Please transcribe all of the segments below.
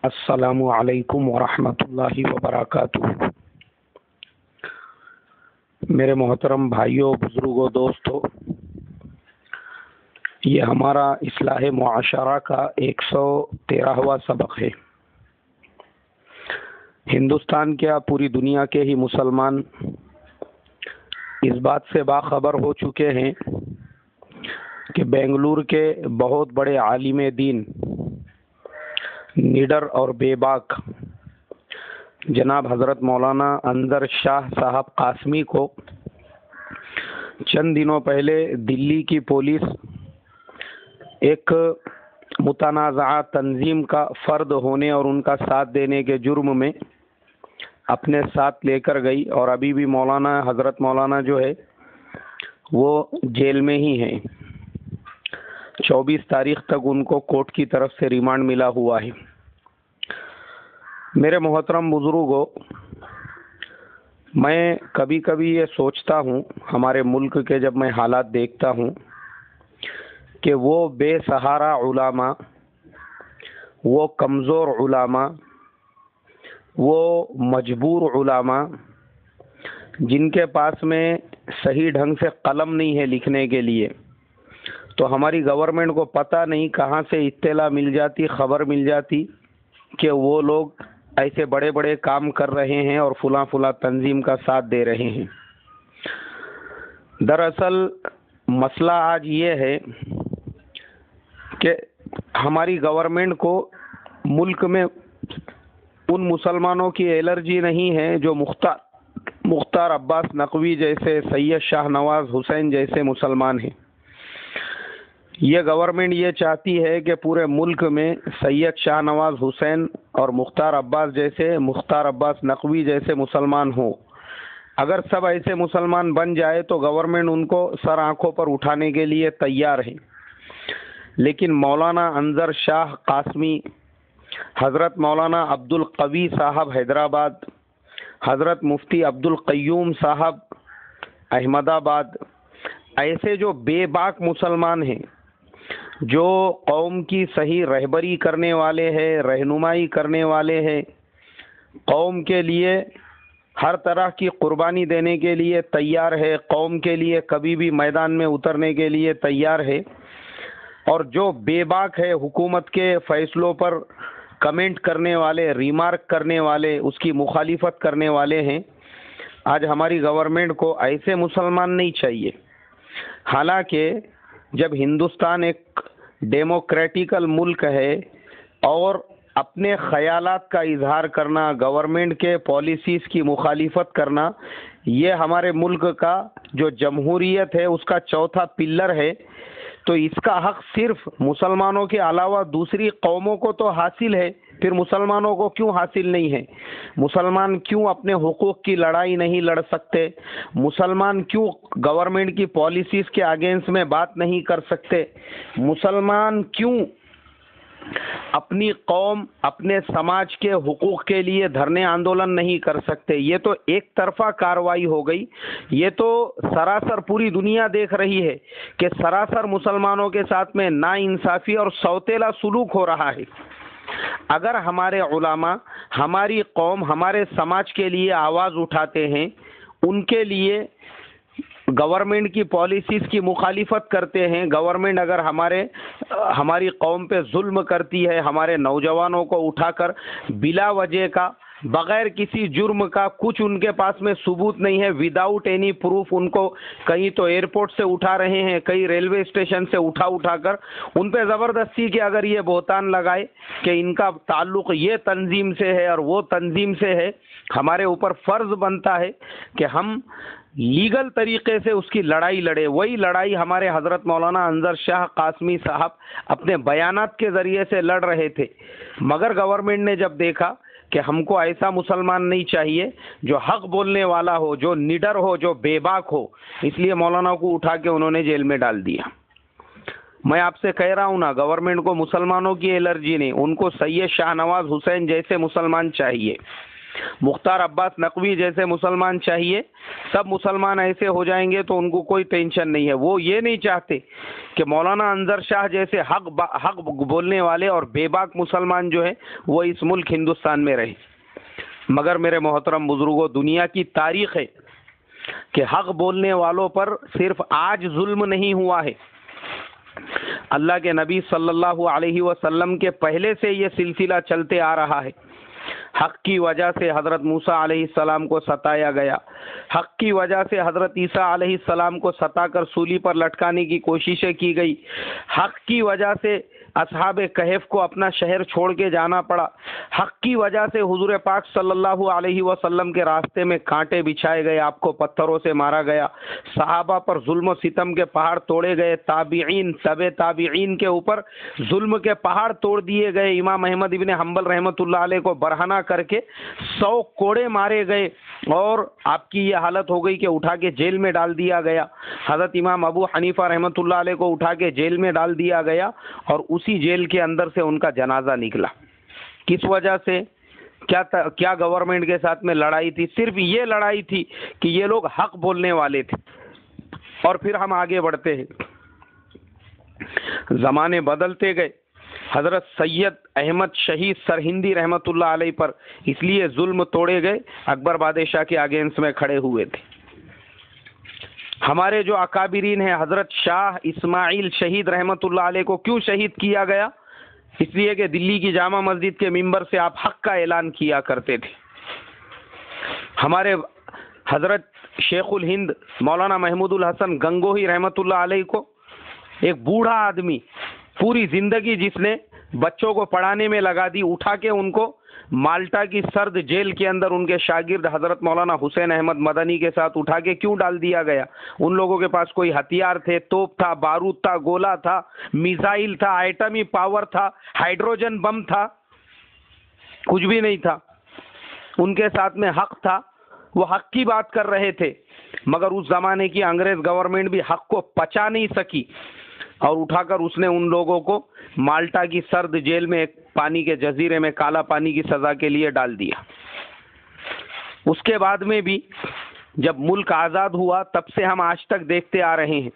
السلام علیکم ورحمۃ اللہ وبرکاتہ۔ میرے محترم بھائیوں، بزرگوں، دوستوں، یہ ہمارا اصلاح معاشرہ کا 113واں سبق ہے۔ ہندوستان کیا پوری دنیا کے ہی مسلمان اس بات سے باخبر ہو چکے ہیں کہ بنگلور کے بہت بڑے عالم دین، نڈر اور بے باک جناب حضرت مولانا انظر شاہ صاحب قاسمی کو چند دنوں پہلے دلی کی پولیس ایک متنازعہ تنظیم کا فرد ہونے اور ان کا ساتھ دینے کے جرم میں اپنے ساتھ لے کر گئی، اور ابھی بھی حضرت مولانا جو ہے وہ جیل میں ہی ہیں۔ 24 تاریخ تک ان کو کورٹ کی طرف سے ریمانڈ ملا ہوا ہے۔ میرے محترم بزرگوں، میں کبھی کبھی یہ سوچتا ہوں، ہمارے ملک کے جب میں حالات دیکھتا ہوں کہ وہ بے سہارا علماء، وہ کمزور علماء، وہ مجبور علماء جن کے پاس میں صحیح ڈھنگ سے قلم نہیں ہے لکھنے کے لیے، تو ہماری گورنمنٹ کو پتہ نہیں کہاں سے اطلاع مل جاتی، خبر مل جاتی کہ وہ لوگ ایسے بڑے بڑے کام کر رہے ہیں اور فلاں فلاں تنظیم کا ساتھ دے رہے ہیں۔ دراصل مسئلہ آج یہ ہے کہ ہماری گورنمنٹ کو ملک میں ان مسلمانوں کی الرجی نہیں ہے جو مختار عباس نقوی جیسے، سید شاہ نواز حسین جیسے مسلمان ہیں۔ یہ گورنمنٹ یہ چاہتی ہے کہ پورے ملک میں سید شاہ نواز حسین اور مختار عباس نقوی جیسے مسلمان ہوں۔ اگر سب ایسے مسلمان بن جائے تو گورنمنٹ ان کو سر آنکھوں پر اٹھانے کے لیے تیار ہے، لیکن مولانا انظر شاہ قاسمی، حضرت مولانا عبد القوی صاحب حیدرآباد، حضرت مفتی عبد القیوم صاحب احمد آباد، ایسے جو بے باک مسلمان ہیں، جو قوم کی صحیح رہبری کرنے والے ہیں، رہنمائی کرنے والے ہیں، قوم کے لیے ہر طرح کی قربانی دینے کے لیے تیار ہے، قوم کے لیے کبھی بھی میدان میں اترنے کے لیے تیار ہے، اور جو بے باک ہے، حکومت کے فیصلوں پر کمنٹ کرنے والے، ریمارک کرنے والے، اس کی مخالفت کرنے والے ہیں۔ آج ہماری گورنمنٹ کو ایسے مسلمان نہیں چاہیے۔ حالانکہ جب ہندوستان ایک ڈیموکریٹیکل ملک ہے اور اپنے خیالات کا اظہار کرنا، گورنمنٹ کے پالیسیز کی مخالفت کرنا، یہ ہمارے ملک کا جو جمہوریت ہے اس کا چوتھا پلر ہے، تو اس کا حق صرف مسلمانوں کے علاوہ دوسری قوموں کو تو حاصل ہے، پھر مسلمانوں کو کیوں حاصل نہیں ہے؟ مسلمان کیوں اپنے حقوق کی لڑائی نہیں لڑ سکتے؟ مسلمان کیوں گورنمنٹ کی پالیسیز کے اگینسٹ میں بات نہیں کر سکتے؟ مسلمان کیوں اپنی قوم، اپنے سماج کے حقوق کے لیے دھرنے آندولن نہیں کر سکتے؟ یہ تو ایک طرفہ کاروائی ہو گئی۔ یہ تو سراسر پوری دنیا دیکھ رہی ہے کہ سراسر مسلمانوں کے ساتھ میں ناانصافی اور سوتیلا سلوک ہو رہا ہے۔ اگر ہمارے علماء ہماری قوم، ہمارے سماج کے لیے آواز اٹھاتے ہیں، ان کے لیے گورنمنٹ کی پالیسیز کی مخالفت کرتے ہیں، گورنمنٹ اگر ہماری قوم پہ ظلم کرتی ہے، ہمارے نوجوانوں کو اٹھا کر بلا وجہ کا، بغیر کسی جرم کا، کچھ ان کے پاس میں ثبوت نہیں ہے، وداؤٹ اینی پروف ان کو کہیں تو ایئرپورٹ سے اٹھا رہے ہیں، کہیں ریلوے اسٹیشن سے اٹھا کر ان پہ زبردستی کے اگر یہ بہتان لگائے کہ ان کا تعلق یہ تنظیم سے ہے اور وہ تنظیم سے ہے، ہمارے اوپر فرض بنتا ہے کہ ہم لیگل طریقے سے اس کی لڑائی لڑے۔ وہی لڑائی ہمارے حضرت مولانا انظر شاہ قاسمی صاحب اپنے بیانات کے ذریعے سے لڑ رہے تھے، مگر گورنمنٹ نے جب دیکھا کہ ہم کو ایسا مسلمان نہیں چاہیے جو حق بولنے والا ہو، جو نڈر ہو، جو بے باک ہو، اس لیے مولانا کو اٹھا کے انہوں نے جیل میں ڈال دیا۔ میں آپ سے کہہ رہا ہوں نا، گورنمنٹ کو مسلمانوں کی الرجی نہیں، ان کو سید شاہ نواز حسین جیسے مسلمان چاہیے۔ مختار عباس نقوی جیسے مسلمان چاہیے، سب مسلمان ایسے ہو جائیں گے تو ان کو کوئی ٹینشن نہیں ہے. وہ یہ نہیں چاہتے کہ مولانا انظر شاہ جیسے حق بولنے والے اور بے باک مسلمان جو ہے وہ اس ملک ہندوستان میں رہے. مگر میرے محترم بزرگوں، دنیا کی تاریخ ہے کہ حق بولنے والوں پر صرف آج ظلم نہیں ہوا ہے. اللہ کے نبی صلی اللہ علیہ وسلم کے پہلے سے یہ سلسلہ چلتے آ رہا ہے. حق کی وجہ سے حضرت موسیٰ علیہ السلام کو ستایا گیا، حق کی وجہ سے حضرت عیسیٰ علیہ السلام کو ستا کر سولی پر لٹکانے کی کوششیں کی گئی، حق کی وجہ سے اصحاب کہف کو اپنا شہر چھوڑ کے جانا پڑا، حق کی وجہ سے حضور پاک صلی اللہ علیہ وسلم کے راستے میں کانٹے بچھائے گئے، آپ کو پتھروں سے مارا گیا، صحابہ پر ظلم و ستم کے پہاڑ توڑے گئے، تابعین تبع تابعین کے اوپر ظلم کے پہاڑ توڑ دیے گئے. امام احمد ابن حنبل رحمۃ اللہ علیہ کو برہنہ کر کے 100 کوڑے مارے گئے اور آپ کی یہ حالت ہو گئی کہ اٹھا کے جیل میں ڈال دیا گیا. حضرت امام ابو حنیفہ رحمۃ اللہ علیہ کو اٹھا کے جیل میں ڈال دیا گیا اور اسی جیل کے اندر سے ان کا جنازہ نکلا. کس وجہ سے؟ کیا گورنمنٹ کے ساتھ میں لڑائی تھی؟ صرف یہ لڑائی تھی کہ یہ لوگ حق بولنے والے تھے. اور پھر ہم آگے بڑھتے ہیں، زمانے بدلتے گئے. حضرت سید احمد شہید سرہندی رحمۃ اللہ علیہ پر اس لیے ظلم توڑے گئے، اکبر بادشاہ کے اگینسٹ میں کھڑے ہوئے تھے. ہمارے جو اکابرین ہیں، حضرت شاہ اسماعیل شہید رحمۃ اللہ علیہ کو کیوں شہید کیا گیا؟ اس لیے کہ دلی کی جامع مسجد کے ممبر سے آپ حق کا اعلان کیا کرتے تھے. ہمارے حضرت شیخ الہند مولانا محمود الحسن گنگوہی رحمۃ اللہ علیہ کو، ایک بوڑھا آدمی پوری زندگی جس نے بچوں کو پڑھانے میں لگا دی، اٹھا کے ان کو مالٹا کی سرد جیل کے اندر ان کے شاگرد حضرت مولانا حسین احمد مدنی کے ساتھ اٹھا کے کیوں ڈال دیا گیا؟ ان لوگوں کے پاس کوئی ہتھیار تھے، توپ تھا، بارود تھا، گولا تھا، میزائل تھا، ایٹمی پاور تھا، ہائیڈروجن بم تھا؟ کچھ بھی نہیں تھا. ان کے ساتھ میں حق تھا، وہ حق کی بات کر رہے تھے. مگر اس زمانے کی انگریز گورنمنٹ بھی حق کو پچا نہیں سکی اور اٹھا کر اس نے ان لوگوں کو مالٹا کی سرد جیل میں ایک پانی کے جزیرے میں کالا پانی کی سزا کے لیے ڈال دیا. اس کے بعد میں بھی جب ملک آزاد ہوا تب سے ہم آج تک دیکھتے آ رہے ہیں،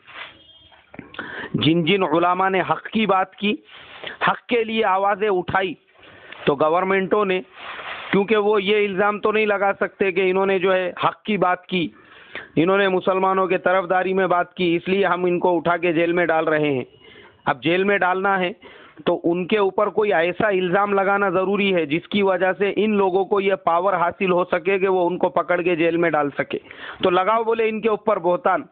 جن جن علماء نے حق کی بات کی، حق کے لیے آوازیں اٹھائی، تو گورنمنٹوں نے، کیونکہ وہ یہ الزام تو نہیں لگا سکتے کہ انہوں نے جو ہے حق کی بات کی، انہوں نے مسلمانوں کے طرفداری میں بات کی، اس لیے ہم ان کو اٹھا کے جیل میں ڈال رہے ہیں. اب جیل میں ڈالنا ہے تو ان کے اوپر کوئی ایسا الزام لگانا ضروری ہے جس کی وجہ سے ان لوگوں کو یہ پاور حاصل ہو سکے کہ وہ ان کو پکڑ کے جیل میں ڈال سکے. تو لگاؤ بولے ان کے اوپر بہتان.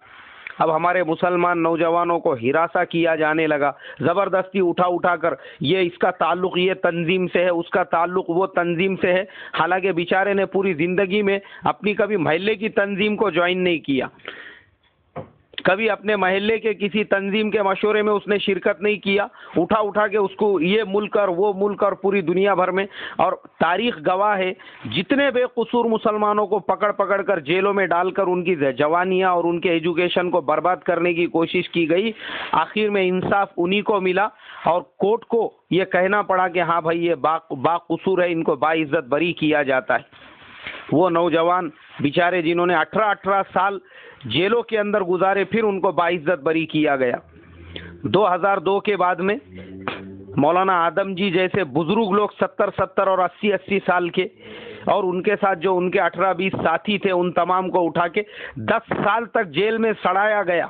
اب ہمارے مسلمان نوجوانوں کو ہراساں کیا جانے لگا، زبردستی اٹھا کر یہ اس کا تعلق یہ تنظیم سے ہے، اس کا تعلق وہ تنظیم سے ہے، حالانکہ بیچارے نے پوری زندگی میں اپنی کبھی محلے کی تنظیم کو جوائن نہیں کیا، کبھی اپنے محلے کے کسی تنظیم کے مشورے میں اس نے شرکت نہیں کیا. اٹھا کے اس کو یہ ملک اور وہ ملک اور پوری دنیا بھر میں، اور تاریخ گواہ ہے جتنے بے قصور مسلمانوں کو پکڑ کر جیلوں میں ڈال کر ان کی جوانیاں اور ان کے ایجوکیشن کو برباد کرنے کی کوشش کی گئی. آخر میں انصاف انہی کو ملا اور کورٹ کو یہ کہنا پڑا کہ ہاں بھائی یہ با قصور ہے، ان کو باعزت بری کیا جاتا ہے. وہ نوجوان بیچارے جنہوں نے 18 سال جیلوں کے اندر گزارے، پھر ان کو باعزت بری کیا گیا. 2002 کے بعد میں مولانا آدم جی جیسے بزرگ لوگ 70 اور 80 سال کے، اور ان کے ساتھ جو ان کے 18-20 ساتھی تھے، ان تمام کو اٹھا کے 10 سال تک جیل میں سڑایا گیا.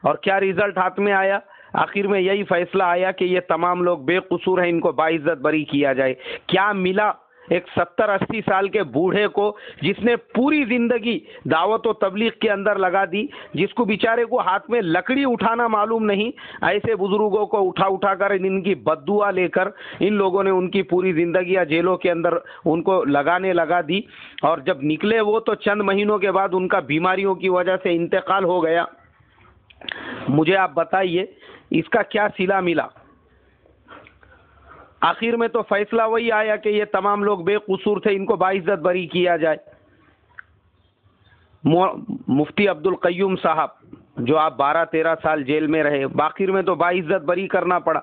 اور کیا رزلٹ ہاتھ میں آیا؟ آخر میں یہی فیصلہ آیا کہ یہ تمام لوگ بے قصور ہیں، ان کو باعزت بری کیا جائے. کیا ملا ایک 70-80 سال کے بوڑھے کو جس نے پوری زندگی دعوت و تبلیغ کے اندر لگا دی، جس کو بیچارے کو ہاتھ میں لکڑی اٹھانا معلوم نہیں، ایسے بزرگوں کو اٹھا کر ان کی بد دعا لے کر ان لوگوں نے ان کی پوری زندگی جیلوں کے اندر ان کو لگا دی. اور جب نکلے وہ تو چند مہینوں کے بعد ان کا بیماریوں کی وجہ سے انتقال ہو گیا. مجھے آپ بتائیے اس کا کیا صلہ ملا؟ آخر میں تو فیصلہ وہی آیا کہ یہ تمام لوگ بے قصور تھے، ان کو باعزت بری کیا جائے. مفتی عبد القیوم صاحب جو آپ 12-13 سال جیل میں رہے، باخر میں تو باعزت بری کرنا پڑا.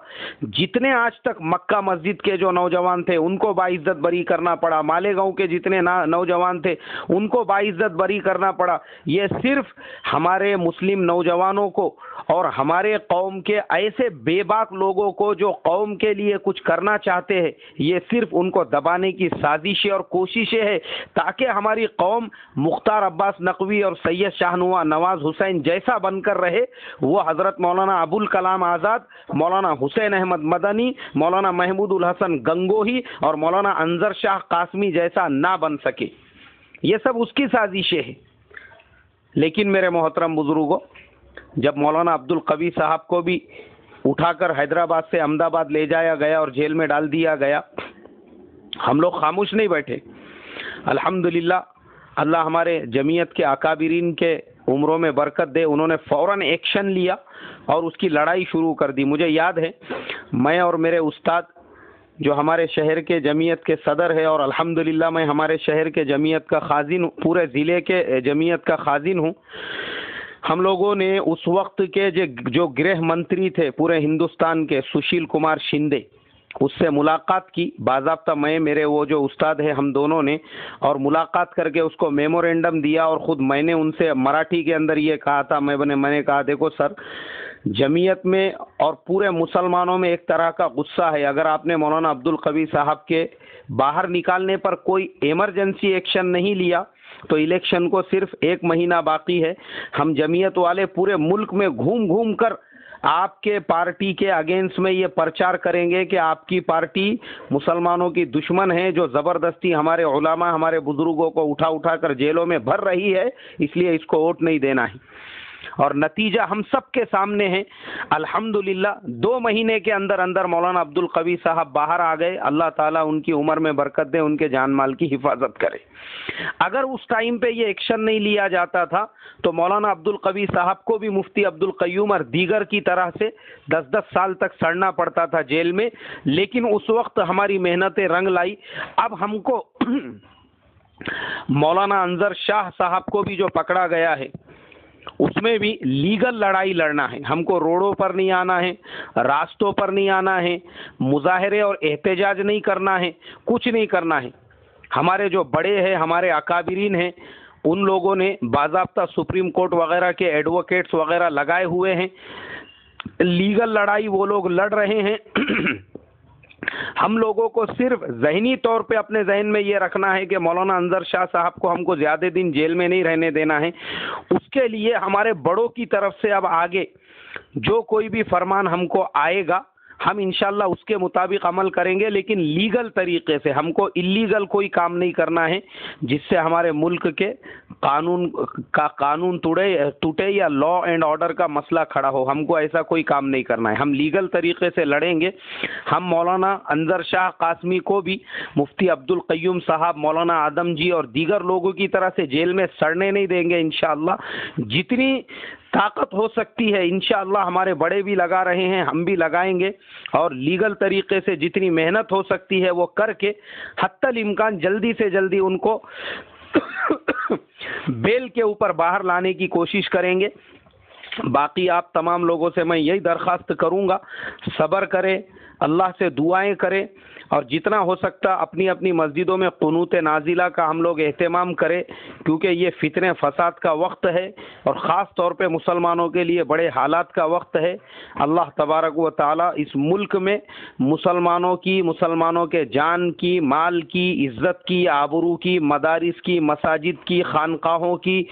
جتنے آج تک مکہ مسجد کے جو نوجوان تھے ان کو باعزت بری کرنا پڑا، مالیگاؤں کے جتنے نوجوان تھے ان کو باعزت بری کرنا پڑا. یہ صرف ہمارے مسلم نوجوانوں کو اور ہمارے قوم کے ایسے بے باک لوگوں کو جو قوم کے لیے کچھ کرنا چاہتے ہیں، یہ صرف ان کو دبانے کی سازشیں اور کوششیں ہیں تاکہ ہماری قوم مختار عباس نقوی اور سید شاہ نواز حسین جیسا بن کر رہے. وہ حضرت مولانا ابوالکلام آزاد، مولانا حسین احمد مدنی، مولانا محمود الحسن گنگوہی اور مولانا انظر شاہ قاسمی جیسا نہ بن سکے. یہ سب اس کی سازشیں ہیں. لیکن میرے محترم بزرگوں، جب مولانا عبدالقوی صاحب کو بھی اٹھا کر حیدرآباد سے احمدآباد لے جایا گیا اور جیل میں ڈال دیا گیا، ہم لوگ خاموش نہیں بیٹھے. الحمدللہ اللہ ہمارے جمعیت کے اکابرین کے عمروں میں برکت دے، انہوں نے فوراً ایکشن لیا اور اس کی لڑائی شروع کر دی. مجھے یاد ہے میں اور میرے استاد جو ہمارے شہر کے جمعیت کے صدر ہے، اور الحمدللہ میں ہمارے شہر کے جمعیت کا خازن، پورے ضلع کے جمعیت کا خازن ہوں. ہم لوگوں نے اس وقت کے جو گرہ منتری تھے پورے ہندوستان کے، سشیل کمار شندے، اس سے ملاقات کی باضابطہ. میں میرے وہ جو استاد ہے ہم دونوں نے، اور ملاقات کر کے اس کو میمورینڈم دیا، اور خود میں نے ان سے مراٹھی کے اندر یہ کہا تھا، میں نے کہا دیکھو سر، جمعیت میں اور پورے مسلمانوں میں ایک طرح کا غصہ ہے. اگر آپ نے مولانا عبدالقوی صاحب کے باہر نکالنے پر کوئی ایمرجنسی ایکشن نہیں لیا تو الیکشن کو صرف 1 مہینہ باقی ہے. ہم جمعیت والے پورے ملک میں گھوم گھوم کر آپ کے پارٹی کے اگینسٹ میں یہ پرچار کریں گے کہ آپ کی پارٹی مسلمانوں کی دشمن ہے، جو زبردستی ہمارے علماء، ہمارے بزرگوں کو اٹھا کر جیلوں میں بھر رہی ہے، اس لیے اس کو ووٹ نہیں دینا ہے. اور نتیجہ ہم سب کے سامنے ہے. الحمدللہ 2 مہینے کے اندر اندر مولانا عبدالقوی صاحب باہر آ گئے. اللہ تعالیٰ ان کی عمر میں برکت دے، ان کے جان مال کی حفاظت کرے. اگر اس ٹائم پہ یہ ایکشن نہیں لیا جاتا تھا تو مولانا عبدالقوی صاحب کو بھی مفتی عبدالقیوم اور دیگر کی طرح سے 10 سال تک سڑنا پڑتا تھا جیل میں. لیکن اس وقت ہماری محنتیں رنگ لائی. اب ہم کو مولانا انظر شاہ صاحب کو بھی جو پکڑا گیا ہے اس میں بھی لیگل لڑائی لڑنا ہے. ہم کو روڈوں پر نہیں آنا ہے، راستوں پر نہیں آنا ہے، مظاہرے اور احتجاج نہیں کرنا ہے، کچھ نہیں کرنا ہے. ہمارے جو بڑے ہیں، ہمارے اکابرین ہیں، ان لوگوں نے باضابطہ سپریم کورٹ وغیرہ کے ایڈوکیٹس وغیرہ لگائے ہوئے ہیں. لیگل لڑائی وہ لوگ لڑ رہے ہیں. ہم لوگوں کو صرف ذہنی طور پہ اپنے ذہن میں یہ رکھنا ہے کہ مولانا انظر شاہ صاحب کو ہم کو زیادہ دن جیل میں نہیں رہنے دینا ہے. اس کے لیے ہمارے بڑوں کی طرف سے اب آگے جو کوئی بھی فرمان ہم کو آئے گا ہم انشاءاللہ اس کے مطابق عمل کریں گے، لیکن لیگل طریقے سے. ہم کو اللیگل کوئی کام نہیں کرنا ہے جس سے ہمارے ملک کے قانون ٹوٹے یا لا اینڈ آرڈر کا مسئلہ کھڑا ہو. ہم کو ایسا کوئی کام نہیں کرنا ہے. ہم لیگل طریقے سے لڑیں گے. ہم مولانا انظر شاہ قاسمی کو بھی مفتی عبدالقیوم صاحب، مولانا آدم جی اور دیگر لوگوں کی طرح سے جیل میں سڑنے نہیں دیں گے انشاءاللہ. جتنی طاقت ہو سکتی ہے انشاءاللہ ہمارے بڑے بھی لگا رہے ہیں، ہم بھی لگائیں گے، اور لیگل طریقے سے جتنی محنت ہو سکتی ہے وہ کر کے حتی الامکان جلدی سے جلدی ان کو بیل کے اوپر باہر لانے کی کوشش کریں گے. باقی آپ تمام لوگوں سے میں یہی درخواست کروں گا، صبر کریں، اللہ سے دعائیں کریں، اور جتنا ہو سکتا اپنی اپنی مسجدوں میں قنوت نازلہ کا ہم لوگ اہتمام کریں، کیونکہ یہ فتنے فساد کا وقت ہے اور خاص طور پہ مسلمانوں کے لیے بڑے حالات کا وقت ہے. اللہ تبارک و تعالی اس ملک میں مسلمانوں کے جان کی، مال کی، عزت کی، آبرو کی، مدارس کی، مساجد کی، خانقاہوں کی،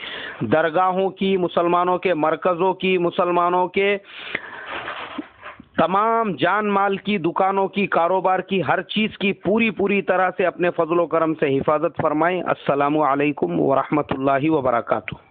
درگاہوں کی، مسلمانوں کے مرکزوں کی، مسلمانوں کے تمام جان مال کی، دکانوں کی، کاروبار کی، ہر چیز کی پوری طرح سے اپنے فضل و کرم سے حفاظت فرمائیں. السلام علیکم ورحمۃ اللہ وبرکاتہ.